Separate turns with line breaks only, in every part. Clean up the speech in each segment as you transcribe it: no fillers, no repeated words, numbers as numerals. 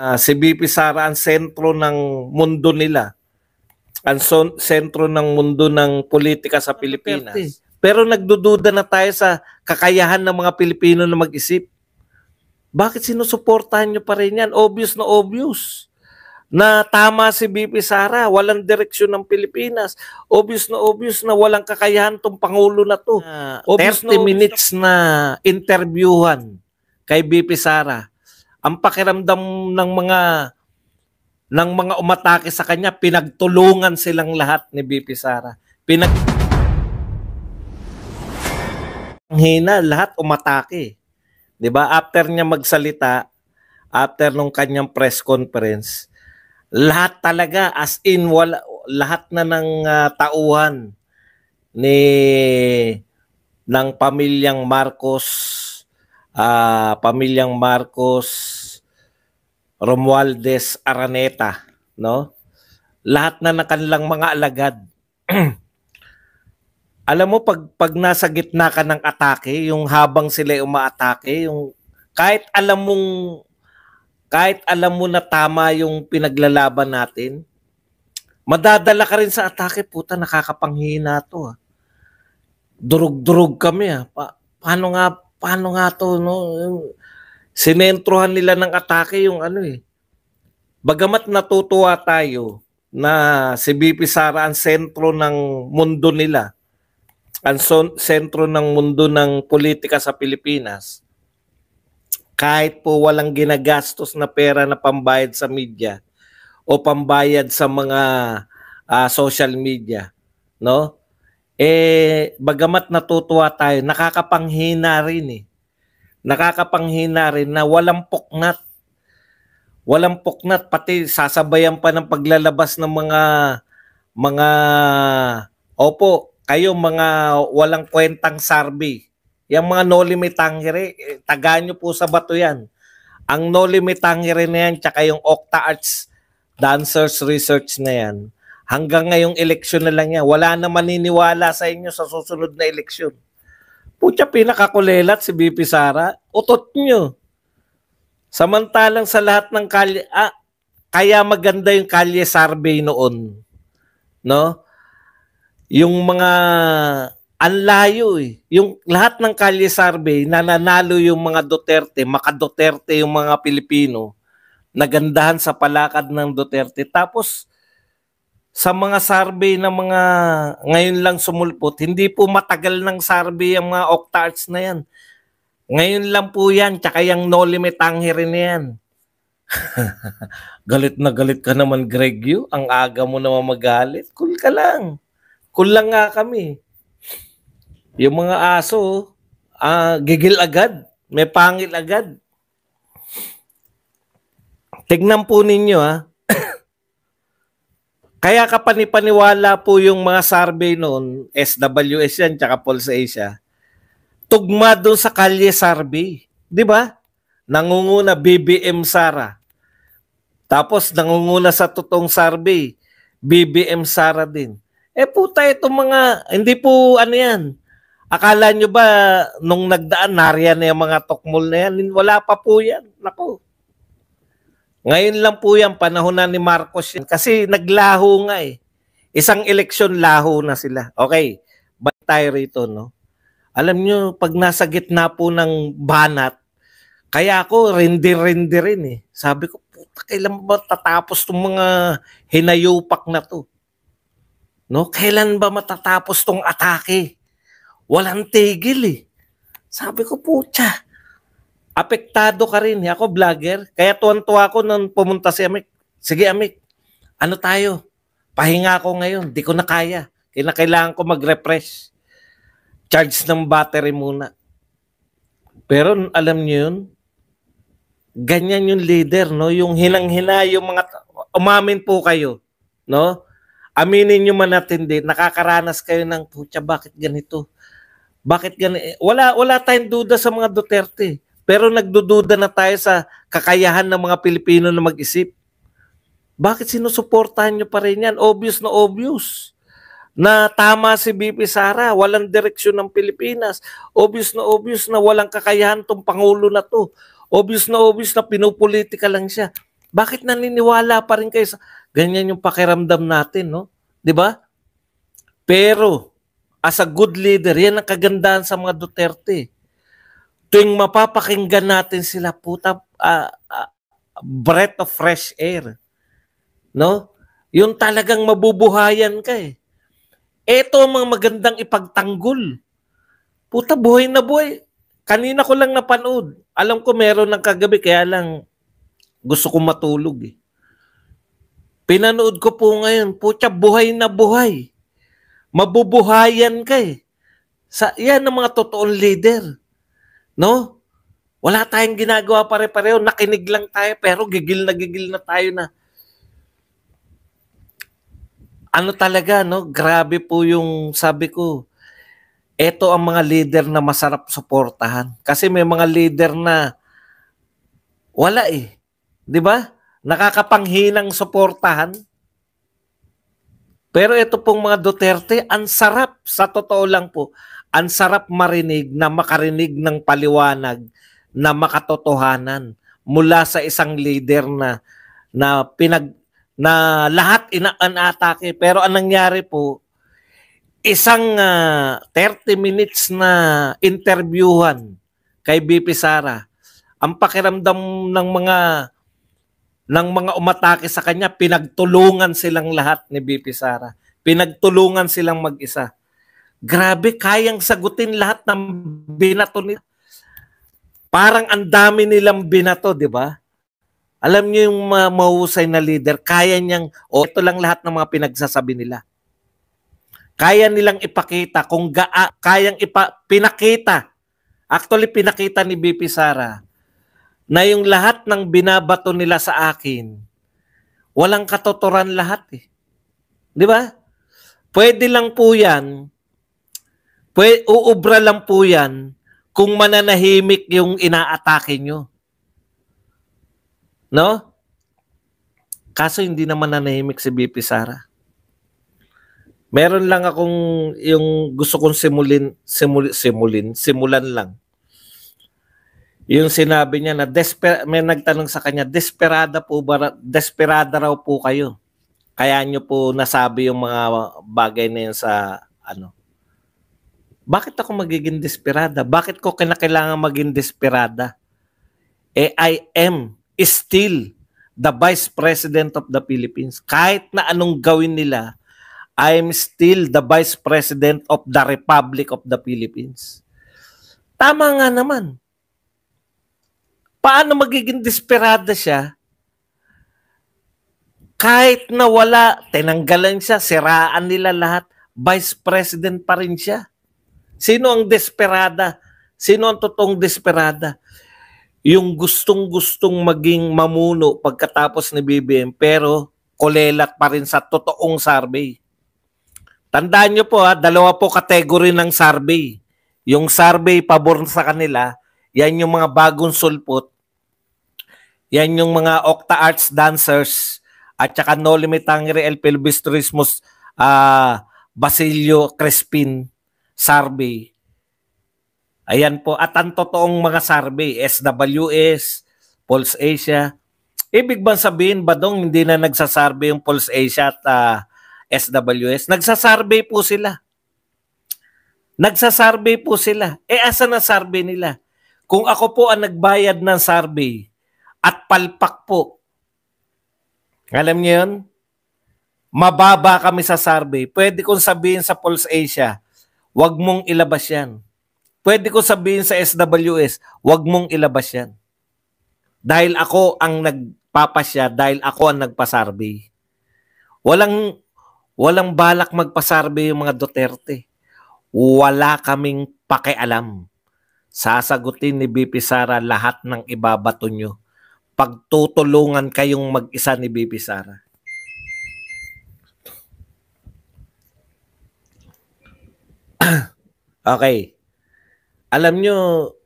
Si BP Sara ang sentro ng mundo nila. Ang sentro ng mundo ng politika sa Pilipinas. Pero nagdududa na tayo sa kakayahan ng mga Pilipino na mag-isip. Bakit sinusuportahan nyo pa rin yan? Obvious na obvious. Na tama si BP Sara, walang direksyon ng Pilipinas. Obvious na walang kakayahan tong Pangulo na to. 30 minutes na interviewhan kay BP Sara. Ang pakiramdam ng mga umatake sa kanya, pinagtulungan silang lahat ni BP Sara. Hina, lahat umatake. 'Di ba? After niya magsalita, after nung kanyang press conference, lahat talaga as in lahat na ng tauhan ng pamilyang Marcos, Romualdez Araneta, no? Lahat na ng kanilang mga alagad. Alam mo, pag nasa gitna ka ng atake, yung habang sila umaatake, yung kahit alam mo na tama yung pinaglalaban natin, madadala ka rin sa atake. Puta, nakakapanghina to. Durug-durug kami. Paano nga to, no? Sinentrohan nila ng atake yung Bagamat natutuwa tayo na si BP Sara ang sentro ng mundo nila, ang sentro ng mundo ng politika sa Pilipinas, kahit po walang ginagastos na pera na pambayad sa media o pambayad sa mga social media, no? Bagamat natutuwa tayo, nakakapanghina rin Nakakapanghina rin na walang puknat. Walang puknat, pati sasabayan pa ng paglalabas ng kayo mga walang kwentang survey. Yung mga Noli Me Tangere, tagaan nyo po sa bato yan. Ang Noli Me Tangere na yan, tsaka yung Octa Arts Dancers Research na yan, hanggang ngayong eleksyon na lang yan. Wala na maniniwala sa inyo sa susunod na eleksyon. Pucha, pinakakulelat si BP Sara, utot nyo. Samantalang sa lahat ng kalye, kaya maganda yung kalye survey noon. No? Yung mga anlayo Yung lahat ng kalye survey, nananalo yung mga Duterte, maka-Duterte yung mga Pilipino, nagandahan sa palakad ng Duterte. Tapos, sa mga survey na mga ngayon lang sumulpot, hindi po matagal ng survey ang mga Octarts na yan. Ngayon lang po yan, tsaka yung Noli Me Tangere na yan. Galit na galit ka naman, Greg Yu. Ang aga mo naman magalit. Cool ka lang. Cool lang nga kami. Yung mga aso, gigil agad. May pangil agad. Tignan po ninyo, Kaya kapanipaniwala po yung mga survey noon, SWS yan, tsaka Pulse Asia, tugma doon sa kalye survey. Di ba? Nangunguna BBM Sara. Tapos nangunguna sa totoong survey, BBM Sara din. Puta, itong mga, hindi po yan. Akala nyo ba nung nagdaan, nariyan na yung mga tokmol na yan? Wala pa po yan. Naku. Ngayon lang po yan, panahon na ni Marcos yan. Kasi naglaho nga Isang eleksyon laho na sila. Okay, ba't tayo rito, no? Alam nyo, pag nasa gitna po ng banat, kaya ako rindi-rindi rin Sabi ko, puta, kailan ba tatapos itong mga hinayupak na to? No? Kailan ba matatapos itong atake? Walang tigil Sabi ko, pucha, apektado ka rin. Ako, vlogger. Kaya tuwan-tuwa ako nung pumunta si Amik. Sige, Amik, ano tayo? Pahinga ako ngayon. Di ko na kaya. Kailangan ko mag-refresh. Charge ng battery muna. Pero alam niyo yun, ganyan yung leader, no? Yung hinang-hina, yung mga, umamin po kayo, no? Aminin nyo man natin din, nakakaranas kayo ng, pucha, bakit ganito? Bakit ganito? Wala tayong duda sa mga Duterte. Pero nagdududa na tayo sa kakayahan ng mga Pilipino na mag-isip. Bakit sinusuportahan nyo pa rin yan? Obvious na tama si BP Sara, walang direksyon ng Pilipinas. Obvious na walang kakayahan tong Pangulo na to. Obvious na pinupolitika lang siya. Bakit naniniwala pa rin kayo sa ganyan yung pakiramdam natin, no? 'Di ba? Pero as a good leader, yan ang kagandahan sa mga Duterte. Tuwing mapapakinggan natin sila, puta, breath of fresh air. No? Yung talagang mabubuhayan ka eh. Ito ang mga magandang ipagtanggol. Puta, buhay na buhay. Kanina ko lang napanood. Alam ko meron ng kagabi, kaya lang gusto kong matulog eh. Pinanood ko po ngayon, puta, buhay na buhay. Mabubuhayan ka eh. Yan ang mga totoong leader. No? Wala tayong ginagawa pare-pareho. Nakinig lang tayo, pero gigil na tayo na. Ano talaga, no? Grabe po yung sabi ko. Ito ang mga leader na masarap suportahan. Kasi may mga leader na wala eh. 'Di ba? Nakakapanghinang suportahan. Pero ito pong mga Duterte, ang sarap, sa totoo lang po, ang sarap marinig na makarinig ng paliwanag na makatotohanan mula sa isang leader na lahat inaatake. Pero ang nangyari po, isang 30 minutes na interviewhan kay BP Sara. Ang pakiramdam ng mga umatake sa kanya, pinagtulungan silang lahat ni BP Sara. Pinagtulungan silang mag-isa. Grabe, kayang sagutin lahat ng binato nila. Parang ang dami nilang binato, di ba? Alam niyo yung mahusay na leader, kaya niyang, ito lang lahat ng mga pinagsasabi nila. Kaya nilang ipakita kung pinakita. Actually, pinakita ni BP Sara na yung lahat ng binabato nila sa akin, walang katotoran lahat eh. Di ba? Pwede lang po yan, uubra lang po yan kung mananahimik yung inaatake nyo. No? Kaso hindi naman nanahimik si BP Sara. Meron lang akong yung gusto kong simulan lang. Yung sinabi niya na may nagtanong sa kanya, desperada raw po kayo. Kaya nyo po nasabi yung mga bagay na yun sa ano. Bakit ako magiging desperada? Bakit ko kinakailangan maging desperada? I am still the Vice President of the Philippines. Kahit na anong gawin nila, I am still the Vice President of the Republic of the Philippines. Tama nga naman. Paano magiging desperada siya? Kahit na wala, tinanggalan siya, siraan nila lahat, Vice President pa rin siya. Sino ang desperada? Sino ang totoong desperada? Yung gustong-gustong maging mamuno pagkatapos ni BBM, pero kulelat pa rin sa totoong survey. Tandaan nyo po dalawa po kategory ng survey. Yung survey pabor sa kanila, yan yung mga bagong sulpot. Yan yung mga Octa Arts dancers at saka No Limit Tangere El Pilbistrismus Basilio Crespin survey. Ayan po. At ang totoong mga survey, SWS, Pulse Asia. Ibig bang sabihin ba dong hindi na nagsasurvey yung Pulse Asia at SWS? Nagsasurvey po sila. Nagsasurvey po sila. Asa na survey nila? Kung ako po ang nagbayad ng survey at palpak po, alam niyo yun? Mababa kami sa survey. Pwede kong sabihin sa Pulse Asia, wag mong ilabas yan. Pwede kong sabihin sa SWS, wag mong ilabas yan. Dahil ako ang nagpapasya, dahil ako ang nagpa-survey. Walang balak magpa-survey yung mga Duterte. Wala kaming pakialam. Sasagutin ni BP Sara lahat ng ibabato nyo. Pagtutulungan kayong mag-isa ni BP Sara. Okay. Alam nyo,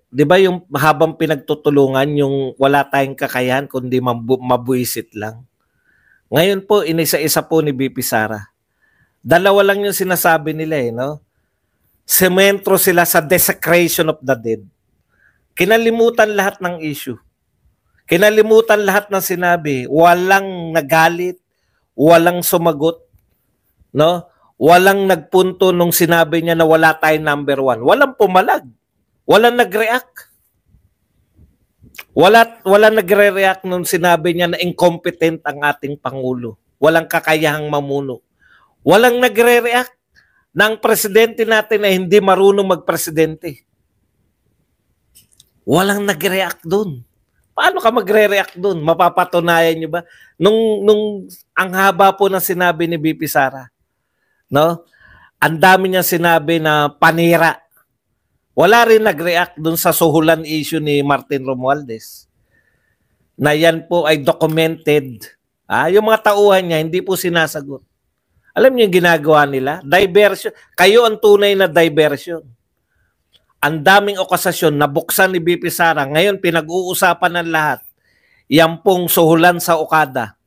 di ba yung habang pinagtutulungan, yung wala tayong kakayahan kundi mabuisit lang. Ngayon po, inisa-isa po ni BP Sara. Dalawa lang yung sinasabi nila no? Sementro sila sa desecration of the dead. Kinalimutan lahat ng issue. Kinalimutan lahat ng sinabi. Walang nagalit, walang sumagot, no? Walang nagpunto nung sinabi niya na wala tayong number 1. Walang pumalag. Walang nag-react. Wala nagre-react nung sinabi niya na incompetent ang ating Pangulo. Walang kakayahang mamuno. Walang nagre-react ng presidente natin na hindi marunong magpresidente. Walang nagre-react doon. Paano ka magre-react doon? Mapapatunayan niyo ba? Nung ang haba po ng sinabi ni BP Sara, no? Ang dami niya sinabi na panira. Wala rin nag-react doon sa suhulan issue ni Martin Romualdez. Na yan po ay documented. Yung mga tauhan niya, hindi po sinasagot. Alam niyo yung ginagawa nila? Diversion. Kayo ang tunay na diversion. Ang daming okasasyon na buksan ni BP Sara. Ngayon, pinag-uusapan ng lahat. Yan pong suhulan sa Okada.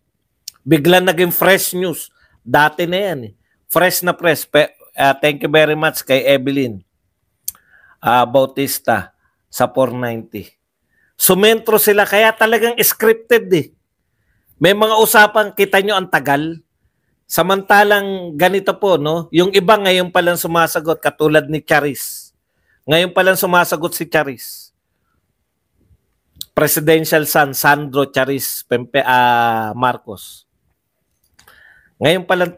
Biglang naging fresh news. Dati na yan. Fresh na press. Thank you very much kay Evelyn Bautista sa 490. Sumentro sila. Kaya talagang scripted eh. May mga usapan, kita nyo ang tagal. Samantalang ganito po, no? Yung iba ngayon palang sumasagot katulad ni Charis. Ngayon palang sumasagot si Charis. Presidential son, Sandro Charis Marcos. Ngayon palang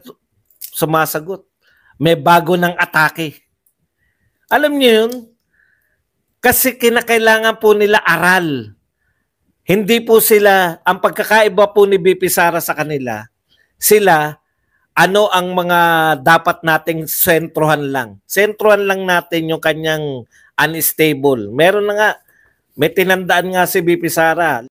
sumasagot. May bago ng atake. Alam niyo yun? Kasi kinakailangan po nila aral. Hindi po sila, ang pagkakaiba po ni BP Sara sa kanila, sila, ano ang mga dapat nating sentrohan lang. Sentrohan lang natin yung kanyang unstable. Meron na nga, may tinandaan nga si BP Sara.